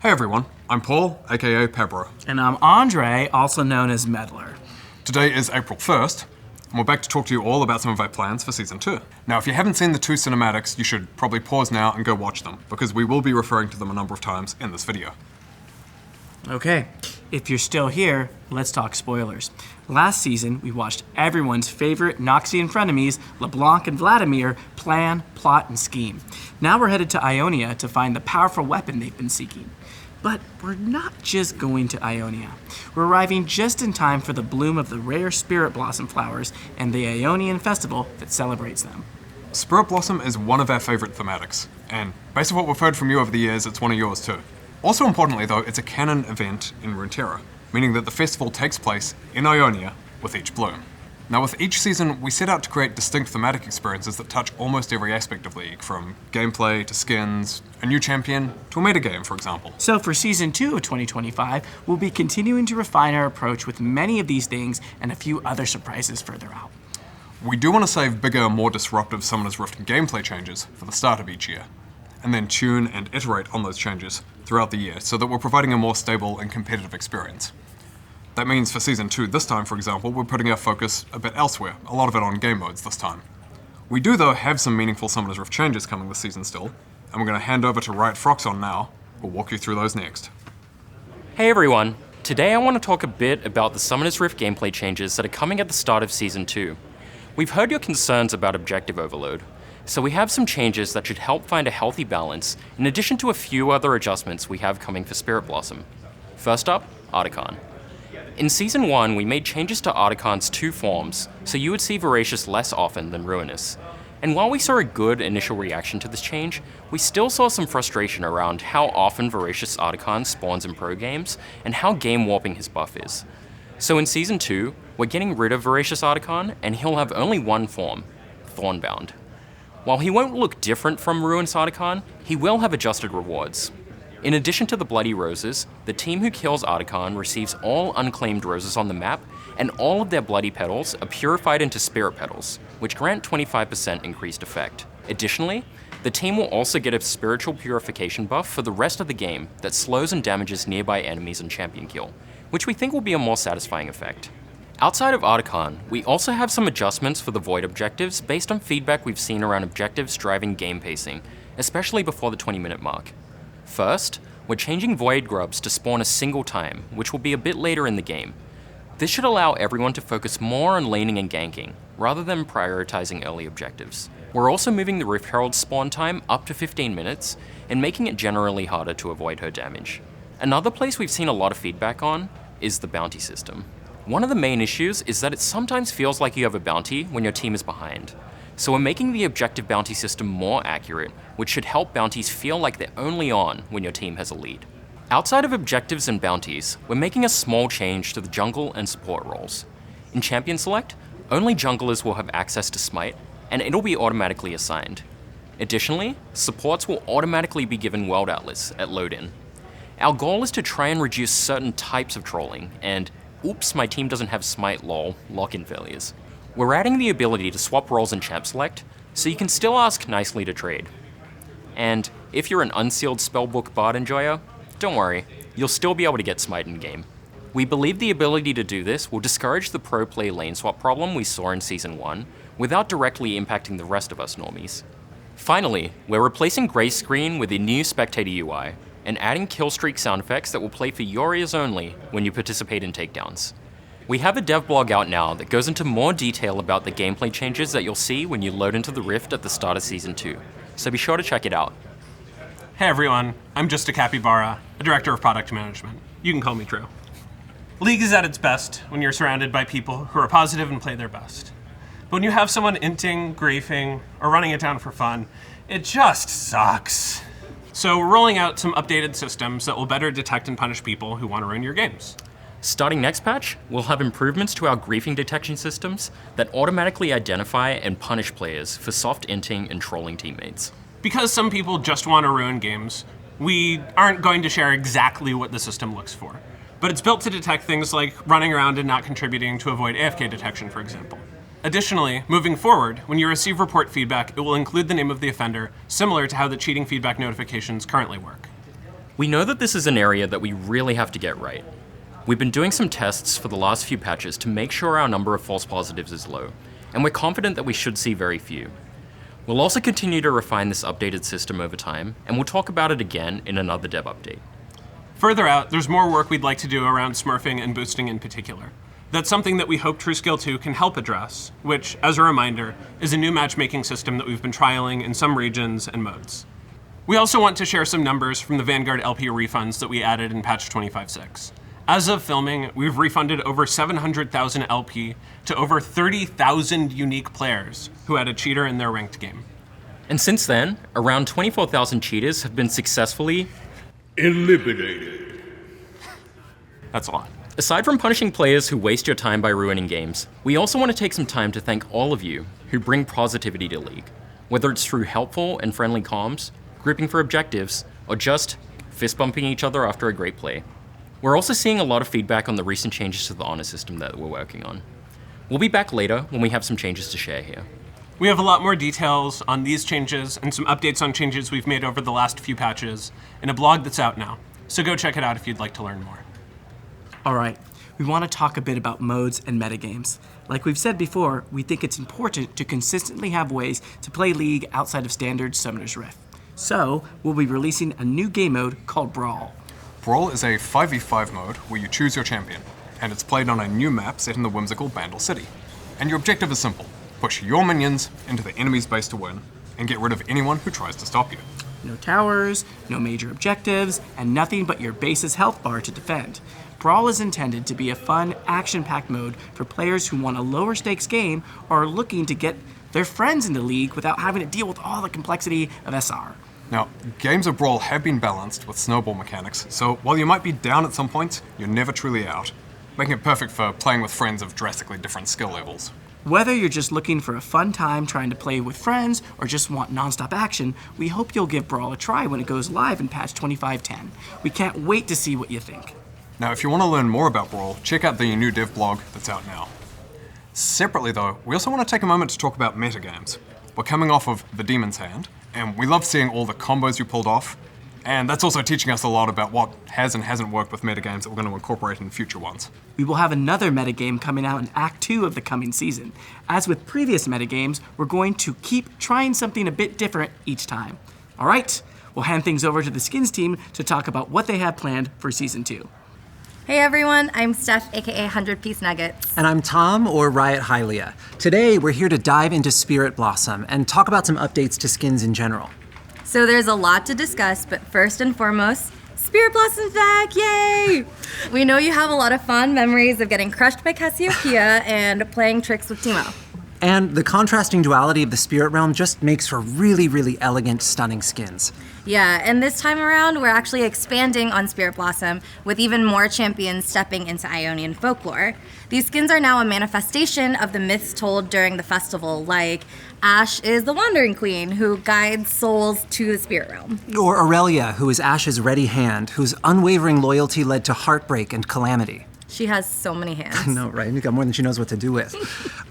Hey everyone, I'm Paul, aka Pebro. And I'm Andre, also known as Meddler. Today is April 1st, and we're back to talk to you all about some of our plans for Season 2. Now, if you haven't seen the two cinematics, you should probably pause now and go watch them, because we will be referring to them a number of times in this video. Okay, if you're still here, let's talk spoilers. Last season, we watched everyone's favorite Noxian frenemies, LeBlanc and Vladimir, plan, plot, and scheme. Now we're headed to Ionia to find the powerful weapon they've been seeking. But we're not just going to Ionia. We're arriving just in time for the bloom of the rare Spirit Blossom flowers and the Ionian festival that celebrates them. Spirit Blossom is one of our favorite thematics, and based on what we've heard from you over the years, it's one of yours too. Also importantly though, it's a canon event in Runeterra, meaning that the festival takes place in Ionia with each bloom. Now with each season, we set out to create distinct thematic experiences that touch almost every aspect of League, from gameplay to skins, a new champion, to a metagame, for example. So for Season 2 of 2025, we'll be continuing to refine our approach with many of these things and a few other surprises further out. We do want to save bigger, more disruptive Summoner's Rift gameplay changes for the start of each year, and then tune and iterate on those changes throughout the year so that we're providing a more stable and competitive experience. That means for Season 2 this time, for example, we're putting our focus a bit elsewhere, a lot of it on game modes this time. We do, though, have some meaningful Summoner's Rift changes coming this season still, and we're going to hand over to Riot Froxon now. We'll walk you through those next. Hey everyone, today I want to talk a bit about the Summoner's Rift gameplay changes that are coming at the start of Season 2. We've heard your concerns about objective overload, so we have some changes that should help find a healthy balance, in addition to a few other adjustments we have coming for Spirit Blossom. First up, Artican. In Season 1, we made changes to Artican's two forms, so you would see Voracious less often than Ruinous. And while we saw a good initial reaction to this change, we still saw some frustration around how often Voracious Artican spawns in pro games, and how game warping his buff is. So in Season 2, we're getting rid of Voracious Artican, and he'll have only one form, Thornbound. While he won't look different from Ruinous Artican, he will have adjusted rewards. In addition to the Bloody Roses, the team who kills Artican receives all unclaimed roses on the map, and all of their Bloody Petals are purified into Spirit Petals, which grant 25% increased effect. Additionally, the team will also get a Spiritual Purification buff for the rest of the game that slows and damages nearby enemies and champion kill, which we think will be a more satisfying effect. Outside of Artican, we also have some adjustments for the Void objectives based on feedback we've seen around objectives driving game pacing, especially before the 20-minute mark. First, we're changing Void Grubs to spawn a single time, which will be a bit later in the game. This should allow everyone to focus more on laning and ganking, rather than prioritizing early objectives. We're also moving the Rift Herald's spawn time up to 15 minutes, and making it generally harder to avoid her damage. Another place we've seen a lot of feedback on is the bounty system. One of the main issues is that it sometimes feels like you have a bounty when your team is behind. So we're making the objective bounty system more accurate, which should help bounties feel like they're only on when your team has a lead. Outside of objectives and bounties, we're making a small change to the jungle and support roles. In Champion Select, only junglers will have access to Smite, and it'll be automatically assigned. Additionally, supports will automatically be given World Atlas at load-in. Our goal is to try and reduce certain types of trolling, and oops, my team doesn't have Smite lol, lock-in failures. We're adding the ability to swap roles in Champ Select, so you can still ask nicely to trade. And if you're an unsealed spellbook bard enjoyer, don't worry, you'll still be able to get Smite in game. We believe the ability to do this will discourage the pro play lane swap problem we saw in Season 1, without directly impacting the rest of us normies. Finally, we're replacing Grey Screen with a new Spectator UI, and adding killstreak sound effects that will play for your ears only when you participate in takedowns. We have a dev blog out now that goes into more detail about the gameplay changes that you'll see when you load into the Rift at the start of Season 2, so be sure to check it out. Hey everyone, I'm just a capybara, a director of product management. You can call me Drew. League is at its best when you're surrounded by people who are positive and play their best. But when you have someone inting, griefing, or running it down for fun, it just sucks. So we're rolling out some updated systems that will better detect and punish people who want to ruin your games. Starting next patch, we'll have improvements to our griefing detection systems that automatically identify and punish players for soft inting and trolling teammates. Because some people just want to ruin games, we aren't going to share exactly what the system looks for. But it's built to detect things like running around and not contributing to avoid AFK detection, for example. Additionally, moving forward, when you receive report feedback, it will include the name of the offender, similar to how the cheating feedback notifications currently work. We know that this is an area that we really have to get right. We've been doing some tests for the last few patches to make sure our number of false positives is low, and we're confident that we should see very few. We'll also continue to refine this updated system over time, and we'll talk about it again in another dev update. Further out, there's more work we'd like to do around smurfing and boosting in particular. That's something that we hope TrueScale 2 can help address, which, as a reminder, is a new matchmaking system that we've been trialing in some regions and modes. We also want to share some numbers from the Vanguard LP refunds that we added in patch 25.6. As of filming, we've refunded over 700,000 LP to over 30,000 unique players who had a cheater in their ranked game. And since then, around 24,000 cheaters have been successfully eliminated. That's a lot. Aside from punishing players who waste your time by ruining games, we also want to take some time to thank all of you who bring positivity to League, whether it's through helpful and friendly comms, grouping for objectives, or just fist bumping each other after a great play. We're also seeing a lot of feedback on the recent changes to the honor system that we're working on. We'll be back later when we have some changes to share here. We have a lot more details on these changes and some updates on changes we've made over the last few patches in a blog that's out now, so go check it out if you'd like to learn more. All right, we want to talk a bit about modes and metagames. Like we've said before, we think it's important to consistently have ways to play League outside of standard Summoner's Rift. So, we'll be releasing a new game mode called Brawl. Brawl is a 5v5 mode where you choose your champion, and it's played on a new map set in the whimsical Bandle City. And your objective is simple: push your minions into the enemy's base to win, and get rid of anyone who tries to stop you. No towers, no major objectives, and nothing but your base's health bar to defend. Brawl is intended to be a fun, action-packed mode for players who want a lower stakes game or are looking to get their friends into League without having to deal with all the complexity of SR. Now, games of Brawl have been balanced with snowball mechanics, so while you might be down at some points, you're never truly out, making it perfect for playing with friends of drastically different skill levels. Whether you're just looking for a fun time trying to play with friends or just want non-stop action, we hope you'll give Brawl a try when it goes live in patch 25.10. We can't wait to see what you think. Now, if you want to learn more about Brawl, check out the new dev blog that's out now. Separately though, we also want to take a moment to talk about metagames. We're coming off of The Demon's Hand, and we love seeing all the combos you pulled off, and that's also teaching us a lot about what has and hasn't worked with metagames that we're going to incorporate in future ones. We will have another metagame coming out in Act 2 of the coming season. As with previous metagames, we're going to keep trying something a bit different each time. All right, we'll hand things over to the Skins team to talk about what they have planned for Season 2. Hey everyone, I'm Steph, aka 100 Piece Nuggets. And I'm Tom, or Riot Hylia. Today, we're here to dive into Spirit Blossom and talk about some updates to skins in general. So there's a lot to discuss, but first and foremost, Spirit Blossom's back, yay! We know you have a lot of fond memories of getting crushed by Cassiopeia and playing tricks with Teemo. And the contrasting duality of the Spirit Realm just makes for really, really elegant, stunning skins. Yeah, and this time around, we're actually expanding on Spirit Blossom with even more champions stepping into Ionian folklore. These skins are now a manifestation of the myths told during the festival, like Ashe is the Wandering Queen who guides souls to the Spirit Realm. Or Aurelia, who is Ashe's ready hand, whose unwavering loyalty led to heartbreak and calamity. She has so many hands. No, right? You've got more than she knows what to do with.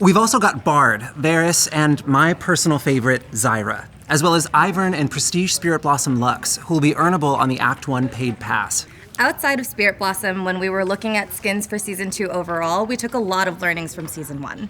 We've also got Bard, Varus, and my personal favorite, Zyra, as well as Ivern and Prestige Spirit Blossom Lux, who will be earnable on the Act 1 paid pass. Outside of Spirit Blossom, when we were looking at skins for Season 2 overall, we took a lot of learnings from Season 1.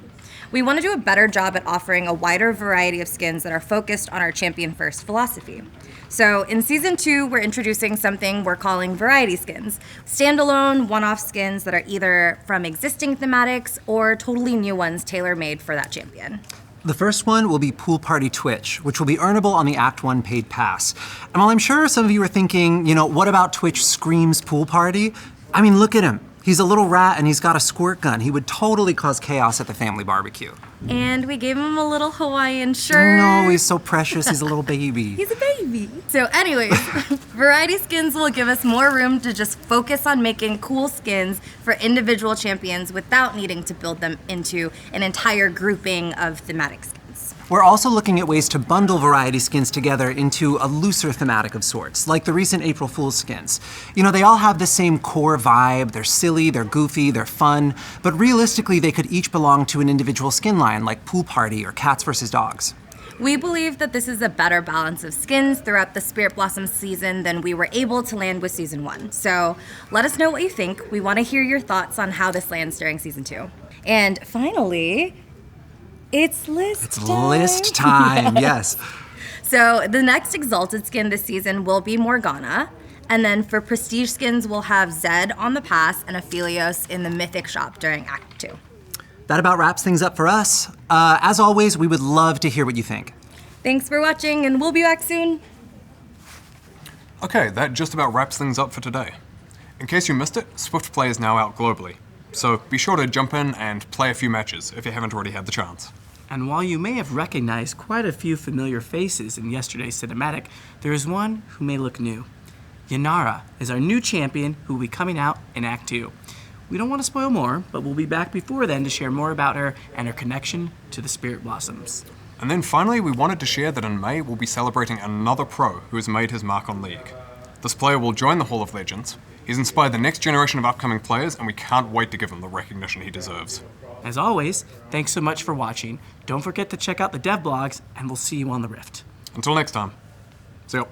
We want to do a better job at offering a wider variety of skins that are focused on our champion-first philosophy. So in Season 2, we're introducing something we're calling variety skins, standalone, one-off skins that are either from existing thematics or totally new ones tailor-made for that champion. The first one will be Pool Party Twitch, which will be earnable on the Act 1 paid pass. And while I'm sure some of you are thinking, what about Twitch Screams Pool Party? I mean, look at him. He's a little rat and he's got a squirt gun. He would totally cause chaos at the family barbecue. And we gave him a little Hawaiian shirt. No, he's so precious. He's a little baby. He's a baby. So anyways, variety skins will give us more room to just focus on making cool skins for individual champions without needing to build them into an entire grouping of thematic skins. We're also looking at ways to bundle variety skins together into a looser thematic of sorts, like the recent April Fool's skins. They all have the same core vibe. They're silly, they're goofy, they're fun, but realistically they could each belong to an individual skin line like Pool Party or Cats vs. Dogs. We believe that this is a better balance of skins throughout the Spirit Blossom season than we were able to land with Season 1. So let us know what you think. We want to hear your thoughts on how this lands during Season 2. And finally, it's list time. It's list time, yes. So the next Exalted skin this season will be Morgana. And then for Prestige skins, we'll have Zed on the pass and Aphelios in the Mythic shop during Act 2. That about wraps things up for us. As always, we would love to hear what you think. Thanks for watching, and we'll be back soon. Okay, that just about wraps things up for today. In case you missed it, Swift Play is now out globally, so be sure to jump in and play a few matches if you haven't already had the chance. And while you may have recognized quite a few familiar faces in yesterday's cinematic, there is one who may look new. Yanara is our new champion who will be coming out in Act 2. We don't want to spoil more, but we'll be back before then to share more about her and her connection to the Spirit Blossoms. And then finally, we wanted to share that in May we'll be celebrating another pro who has made his mark on League. This player will join the Hall of Legends. He's inspired the next generation of upcoming players, and we can't wait to give him the recognition he deserves. As always, thanks so much for watching. Don't forget to check out the dev blogs, and we'll see you on the Rift. Until next time, see ya.